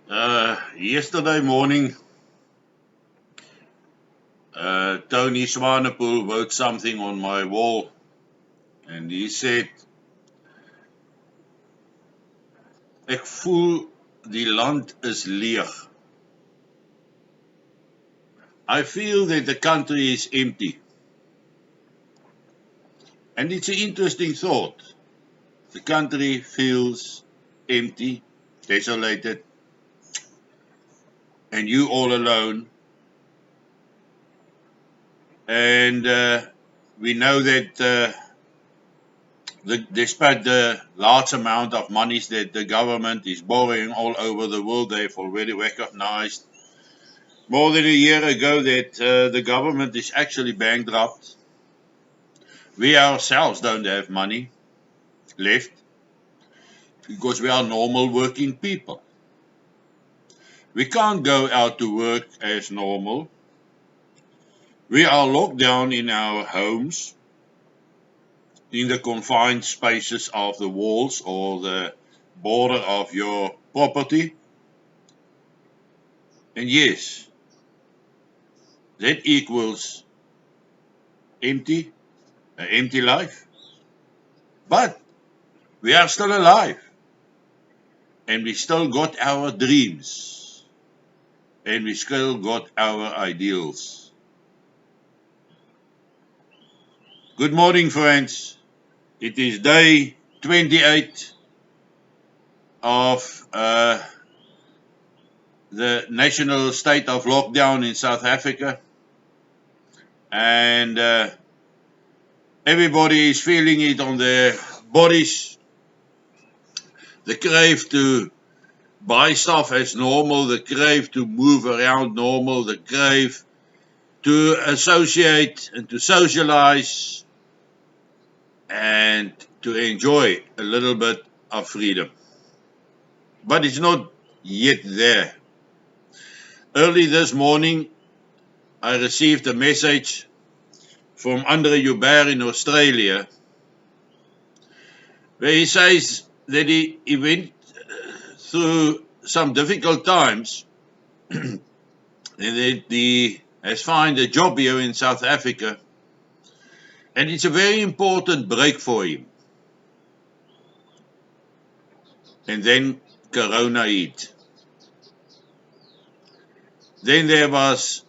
Yesterday morning, Tony Swanepoel wrote something on my wall, and he said, "Ek voel die land is leeg. I feel that the country is empty." And it's an interesting thought. The country feels empty, desolated, and you all alone. And we know that despite the large amount of monies that the government is borrowing all over the world, they've already recognized more than a year ago that the government is actually bankrupt. We ourselves don't have money left because we are normal working people. We can't go out to work as normal. We are locked down in our homes, in the confined spaces of the walls or the border of your property. And yes, that equals empty, an empty life. But we are still alive. And we still got our dreams. And we still got our ideals. Good morning, friends. It is day 28 of the national state of lockdown in South Africa. And everybody is feeling it on their bodies. The crave to buy stuff as normal, the crave to move around normal, the crave to associate and to socialize and to enjoy a little bit of freedom. But it's not yet there. Early this morning, I received a message from Andre Joubert in Australia, where he says that he went through some difficult times and that he has found a job here in South Africa, and it's a very important break for him. And then Corona hit. Then there was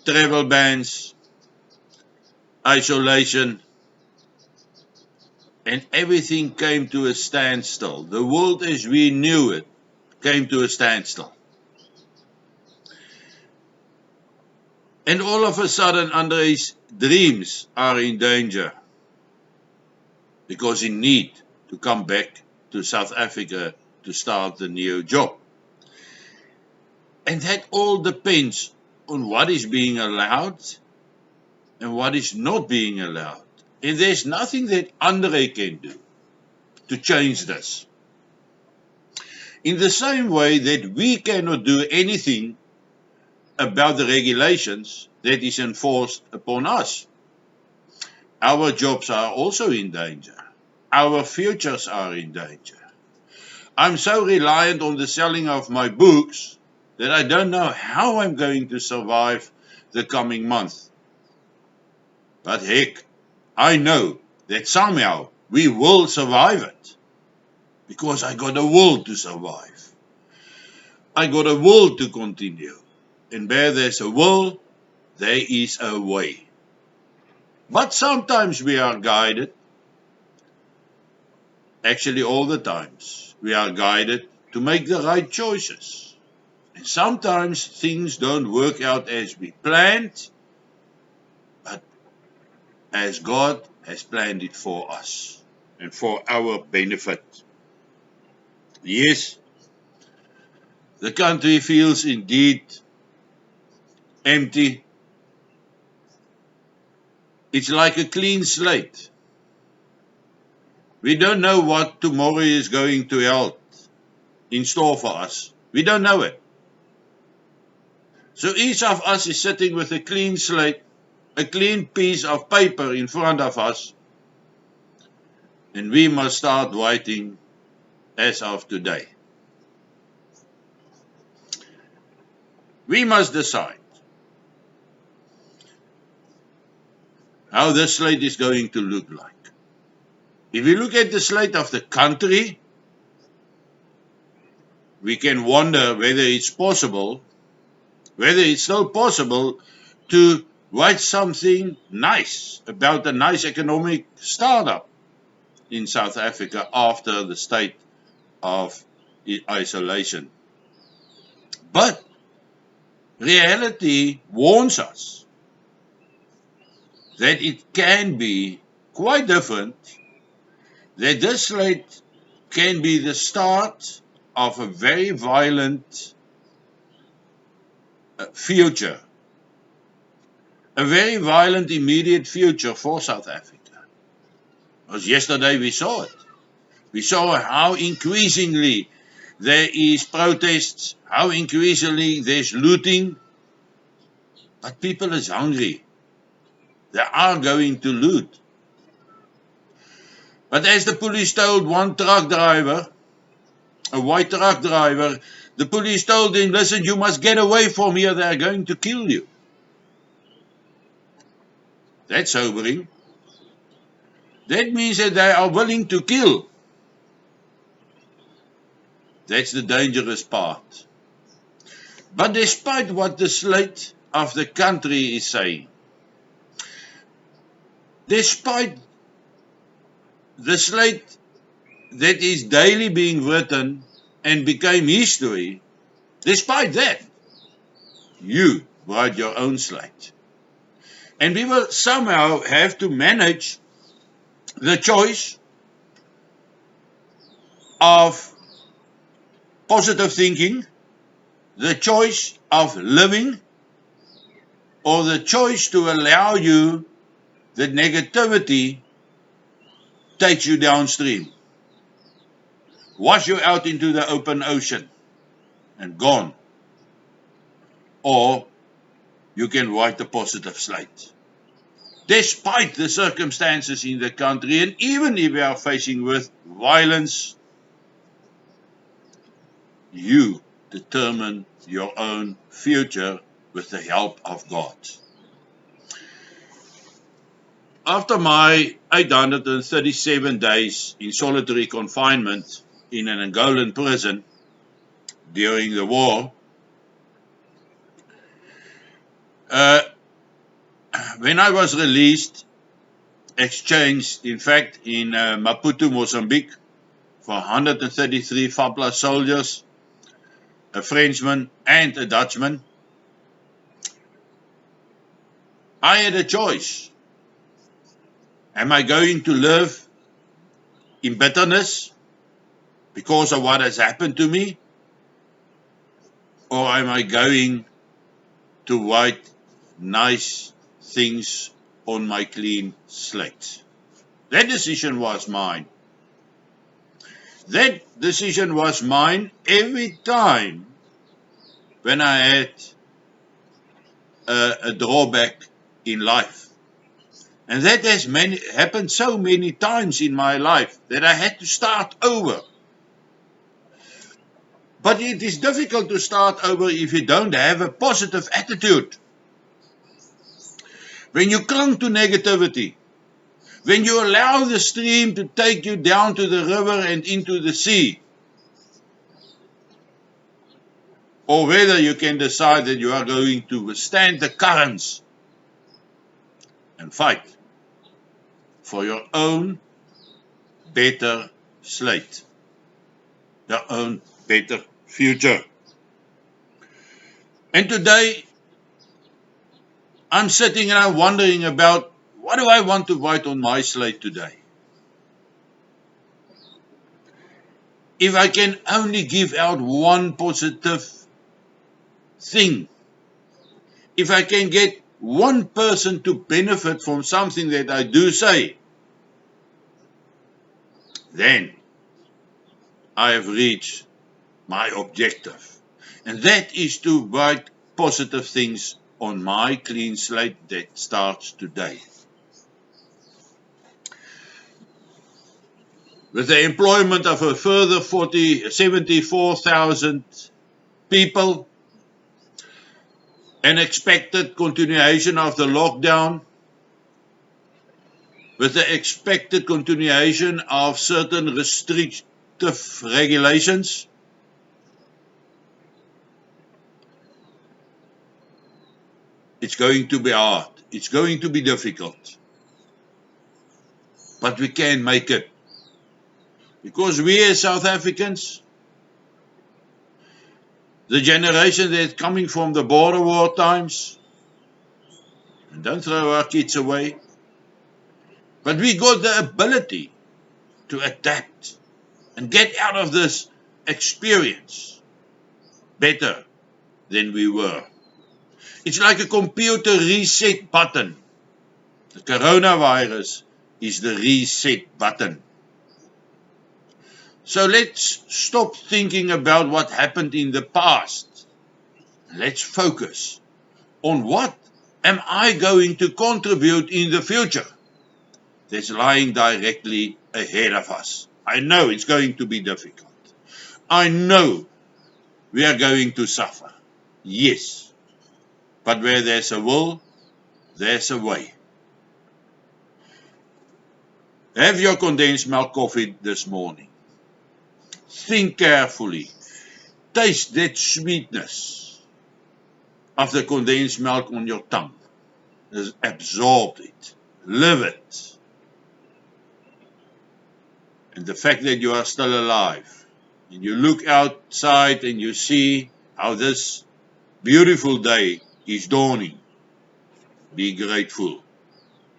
travel bans, isolation, and everything came to a standstill. The world as we knew it came to a standstill. And all of a sudden, Andre's dreams are in danger because he needs to come back to South Africa to start the new job. And that all depends on what is being allowed and what is not being allowed. And there's nothing that Andre can do to change this. In the same way that we cannot do anything about the regulations that is enforced upon us. Our jobs are also in danger. Our futures are in danger. I'm so reliant on the selling of my books that I don't know how I'm going to survive the coming month. But heck, I know that somehow we will survive it because I got a will to survive. I got a will to continue. And where there's a will, there is a way. But sometimes we are guided. Actually, all the times we are guided to make the right choices. And sometimes things don't work out as we planned, but as God has planned it for us and for our benefit. Yes, the country feels indeed empty. It's like a clean slate. We don't know what tomorrow is going to hold in store for us. We don't know it. So each of us is sitting with a clean slate, a clean piece of paper in front of us, and we must start writing as of today. We must decide how this slate is going to look like. If you look at the slate of the country, we can wonder whether it's possible, whether it's still possible to write something nice about a nice economic startup in South Africa after the state of isolation. But reality warns us that it can be quite different, that this slate can be the start of a very violent future, a very violent immediate future for South Africa. Because yesterday we saw it. We saw how increasingly there is protests, how increasingly there's looting, but people is hungry. They are going to loot. But as the police told one truck driver, a white truck driver, the police told him, listen, you must get away from here, they're going to kill you. That's sobering. That means that they are willing to kill. That's the dangerous part. But despite what the slate of the country is saying, despite the slate that is daily being written and became history, despite that, you write your own slate. And we will somehow have to manage the choice of positive thinking, the choice of living, or the choice to allow you that negativity takes you downstream, wash you out into the open ocean and gone. Or you can write a positive slate. Despite the circumstances in the country, and even if we are facing with violence, you determine your own future with the help of God. After my 837 days in solitary confinement in an Angolan prison during the war, when I was released, exchanged, in fact, in Maputo, Mozambique, for 133 FAPLA soldiers, a Frenchman and a Dutchman, I had a choice. Am I going to live in bitterness because of what has happened to me? Or am I going to write nice things on my clean slate? That decision was mine. That decision was mine every time when I had a drawback in life. And that has happened so many times in my life that I had to start over. But it is difficult to start over if you don't have a positive attitude. When you cling to negativity, when you allow the stream to take you down to the river and into the sea, or whether you can decide that you are going to withstand the currents and fight for your own better slate, your own better future. And today, I'm sitting and I'm wondering about, what do I want to write on my slate today? If I can only give out one positive thing, if I can get one person to benefit from something that I do say, then I have reached my objective. And that is to write positive things on my clean slate that starts today. With the employment of a further 74,000 people, an expected continuation of the lockdown, with the expected continuation of certain restrictive regulations. It's going to be hard. It's going to be difficult. But we can make it. Because we as South Africans, the generation that's coming from the border war times, and don't throw our kids away, but we got the ability to adapt and get out of this experience better than we were. It's like a computer reset button. The coronavirus is the reset button. So let's stop thinking about what happened in the past. Let's focus on what am I going to contribute in the future that's lying directly ahead of us. I know it's going to be difficult. I know we are going to suffer. Yes. But where there's a will, there's a way. Have your condensed milk coffee this morning. Think carefully. Taste that sweetness of the condensed milk on your tongue. Absorb it. Live it. And the fact that you are still alive. And you look outside and you see how this beautiful day is dawning. Be grateful.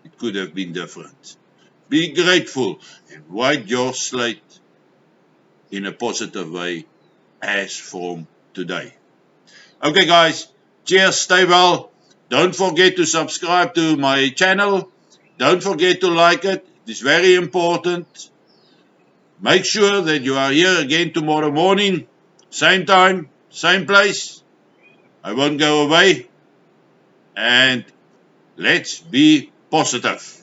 It could have been different. Be grateful and write your slate in a positive way as from today. Okay guys, cheers, stay well. Don't forget to subscribe to my channel. Don't forget to like it. It is very important. Make sure that you are here again tomorrow morning. Same time, same place. I won't go away. And let's be positive.